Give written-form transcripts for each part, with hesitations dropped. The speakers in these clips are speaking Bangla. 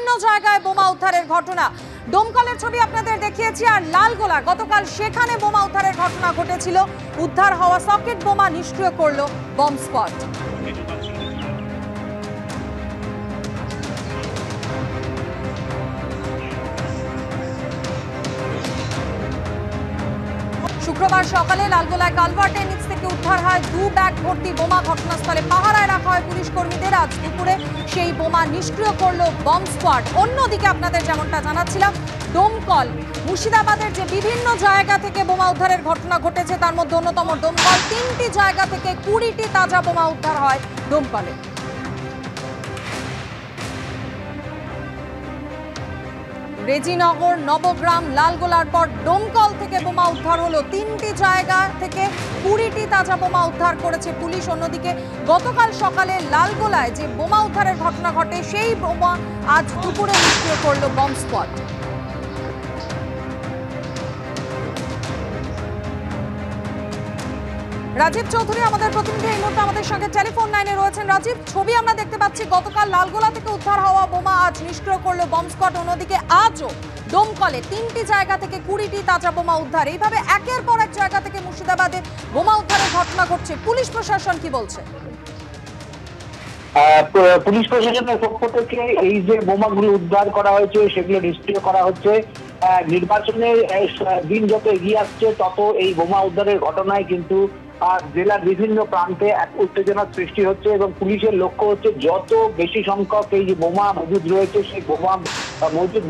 বিভিন্ন জায়গায় বোমা উদ্ধারের ঘটনা। ডোমকলের ছবি আপনাদের দেখিয়েছি, আর লালগোলা গতকাল সেখানে বোমা উদ্ধারের ঘটনা ঘটেছিল। উদ্ধার হওয়া সকেট বোমা নিষ্ক্রিয় করল বম্ব স্কোয়াড। শুক্রবার সকালে লালগোলায় কালভার্টের নিচ থেকে উদ্ধার হয় 2 ব্যাগ ভর্তি বোমা। ঘটনাস্থলে পাহারায় রাখা হয় পুলিশ কর্মীদের। আজ দুপুরে সেই বোমা নিষ্ক্রিয় করল বম্ব স্কোয়াড। অন্যদিকে আপনাদের যেমনটা জানাচ্ছিলাম, ডোমকল মুর্শিদাবাদের যে বিভিন্ন জায়গা থেকে বোমা উদ্ধারের ঘটনা ঘটেছে তার মধ্যে অন্যতম ডোমকল। 3টি জায়গা থেকে 20টি তাজা বোমা উদ্ধার হয় ডোমকলে। রেজিনগর, নবগ্রাম, লালগোলার পর ডোমকল থেকে বোমা উদ্ধার হলো। 3টি জায়গা থেকে 20টি তাজা বোমা উদ্ধার করেছে পুলিশ। অন্যদিকে গতকাল সকালে লালগোলায় যে বোমা উদ্ধারের ঘটনা ঘটে সেই বোমা আজ দুপুরে নিষ্ক্রিয় করল বম্ব স্কোয়াড। রাজীব চৌধুরী আমাদের প্রতিনিধি এই মুহূর্তে আমাদের সঙ্গে টেলিফোন লাইনে রয়েছেন। রাজীব, ছবি আমরা দেখতে পাচ্ছি, গতকাল লালগোলা থেকে উদ্ধার হওয়া বোমা আজ নিষ্ক্রিয় করলো বম্ব স্কোয়াড। অন্যদিকে আজও ডোমকলে 3টি জায়গা থেকে 20টি তাজা বোমা উদ্ধার। এইভাবে একের পর এক জায়গা থেকে মুর্শিদাবাদে বোমা উদ্ধারের ঘটনা ঘটছে। পুলিশ প্রশাসন কি বলছে? পুলিশ প্রশাসনের পক্ষ থেকে এই যে বোমাগুলো উদ্ধার করা হয়েছে সেগুলো নিষ্ক্রিয় করা হচ্ছে। নির্বাচনের দিন যত এগিয়ে আসছে তত এই বোমা উদ্ধারের ঘটনায় কিন্তু জেলার বিভিন্ন প্রান্তে এক উত্তেজনার সৃষ্টি হচ্ছে এবং পুলিশের লক্ষ্য হচ্ছে যত বেশি সংখ্যক এই যে বোমা মজুদ রয়েছে সেই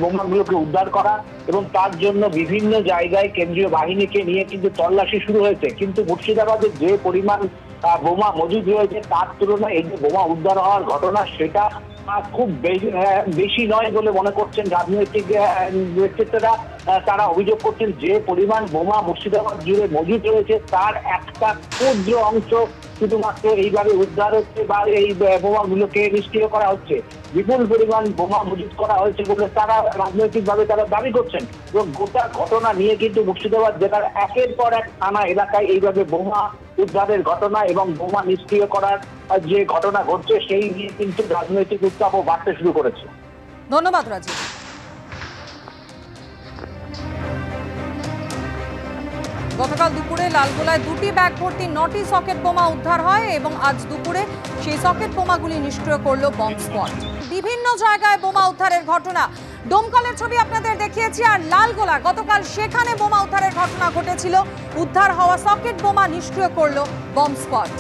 বোমাগুলোকে উদ্ধার করা, এবং তার জন্য বিভিন্ন জায়গায় কেন্দ্রীয় বাহিনীকে নিয়ে কিন্তু তল্লাশি শুরু হয়েছে। কিন্তু মুর্শিদাবাদের যে পরিমাণ বোমা মজুদ রয়েছে তার তুলনায় এই যে বোমা উদ্ধার হওয়ার ঘটনা সেটা খুব বেশি নয় বলে মনে করছেন রাজনৈতিক ব্যক্তিত্বরা। তারা অভিযোগ করছেন যে পরিমাণ বোমা মুর্শিদাবাদ জুড়ে মজুদ রয়েছে তার একটা ক্ষুদ্র অংশ শুধুমাত্র এইভাবে উদ্ধার হচ্ছে বা এই বোমাগুলোকে নিষ্ক্রিয় করা হচ্ছে। বিপুল পরিমাণ বোমা মজুদ করা হয়েছে বলে তারা রাজনৈতিকভাবে তারা দাবি করছেন। এবং গোটা ঘটনা নিয়ে কিন্তু মুর্শিদাবাদ জেলার একের পর এক থানা এলাকায় এইভাবে বোমা উদ্ধারের ঘটনা এবং বোমা নিষ্ক্রিয় করার যে ঘটনা ঘটছে সেই নিয়ে কিন্তু রাজনৈতিক উত্তাপও বাড়তে শুরু করেছে। ধন্যবাদ রাজীব। গতকাল দুপুরে লালগোলায় 2টি ব্যাগ ভর্তি 9টি সকেট বোমা উদ্ধার হয় এবং আজ দুপুরে সেই সকেট বোমাগুলি নিষ্ক্রিয় করল বম্ব স্কোয়াড। বিভিন্ন জায়গায় বোমা উদ্ধারের ঘটনা। ডোমকলের ছবি আপনাদের দেখিয়েছি, আর লালগোলা গতকাল সেখানে বোমা উদ্ধারের ঘটনা ঘটেছিল। উদ্ধার হওয়া সকেট বোমা নিষ্ক্রিয় করল বম্ব স্কোয়াড।